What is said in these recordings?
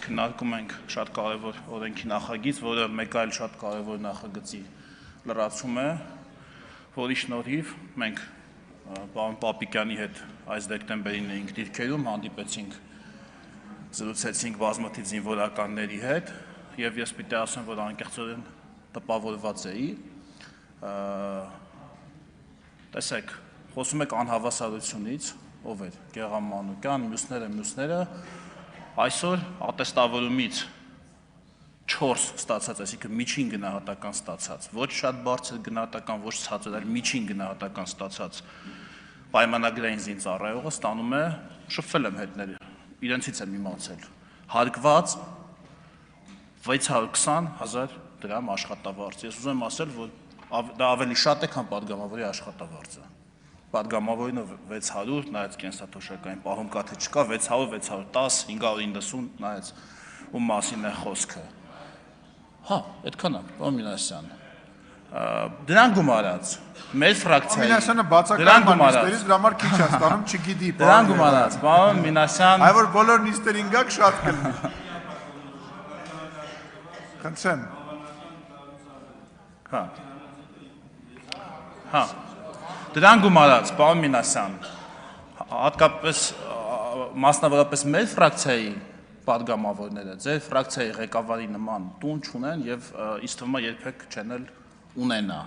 քննարկում ենք շատ կարևոր օրենքի նախագիծ, որը մեկ այլ շատ կարևոր նախագծի լրացում է, որի շնորհիվ մենք պարոն Պապիկյանի հետ այս դեկտեմբերին էինք դիրքերում, հանդիպեցինք, զրուցեցինք բազմաթիվ զինվորականների հետ, եւ ես պիտի ասեմ, որ անկեղծորեն տպավորված էի, տեսեք, խոսում եք անհավասարությունից, ով էր Գեղամ Մանուկյան, մյուսները, այսօր ատեստավորումից 4 ստացած, այսինքն միջին գնահատական ստացած, ոչ շատ բարձր գնահատական, ոչ ցածր, այլ միջին գնահատական ստացած պայմանագրային զինծառայողը ստանում է, շփվել եմ հետներ, իրենցից եմ իմացել, հարկված 620,000 դրամ աշխատավարձ։ Ես ուզում եմ ասել, որ դա ավելի շատ է, քան պատգամավորի աշխատավարձը։ Պատգամավորինը 600, նայած կենսաթոշակային պահում կա թե չկա, 600, 610, 590, նայած ում մասին է խոսքը։ Հա, այդքան է, պարոն Մինասյան։ Դրան գումարած, մեր ֆրակցիայի։ Մինասյանը բացակայում է նիստերից, դրա համար քիչ է ստանում, չգիտի։ Դրան գումարած, պարոն Մինասյան։ Այ որ բոլոր նիստերին գաք շատ կլինի։ Խնդրեմ։ Հա։ Դրան գումարած, պարոն Մինասյան, հատկապես մասնավորապես մեր ֆրակցիայի պատգամավորները, ձեր ֆրակցիայի ղեկավարի նման տուն չունեն եւ ինձ թվում է երբեք չեն էլ ունենա։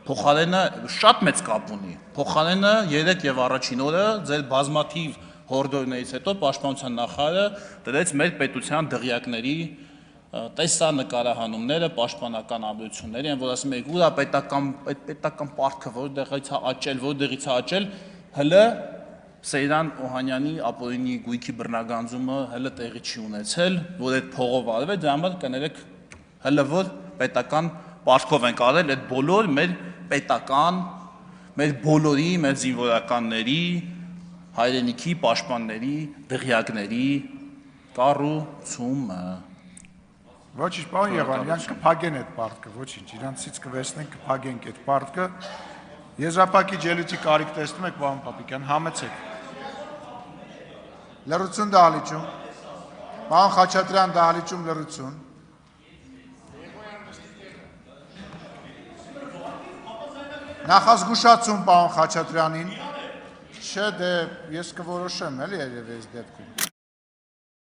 Փոխարենը շատ մեծ կապ ունի։ Փոխարենը 3 եւ առաջին օրը ձեր բազմաթիվ հորդորներից հետո պաշտպանության նախարարը դրեց մեր պետության դղյակների տեսանկարահանումները, պաշտպանական ամրությունների, են որ ասում եք, ուրա պետական պարտքը որտեղից է աճել, հələ Սեյրան Օհանյանի ապօրինի գույքի բռնագանձումը հələ տեղի չի ունեցել, որ այդ փողով արվել, դրա համար կներեք հələ որ պետական պարտքով ենք արել այդ բոլոր մեր պետական, մեր բոլորի, մեր զինվորականների, հայրենիքի պաշտպանների, դղյակների կառուցումը։ Ոչինչ, պարոն Եղանյան, կփակեն այդ պարտքը, ոչինչ, իրանցից կվերցնենք, կփակենք այդ պարտքը։ Եզրափակիչ ելույթի կարիք տեսնում եք, պարոն Պապիկյան, համեցեք։ Լռություն դահլիճում։ Պարոն Խաչատրյան, դահլիճում լռություն։ Նախազգուշացում պարոն Խաչատրյանին։ Չէ, դե ես կորոշեմ, էլի երևի այս դեպքում։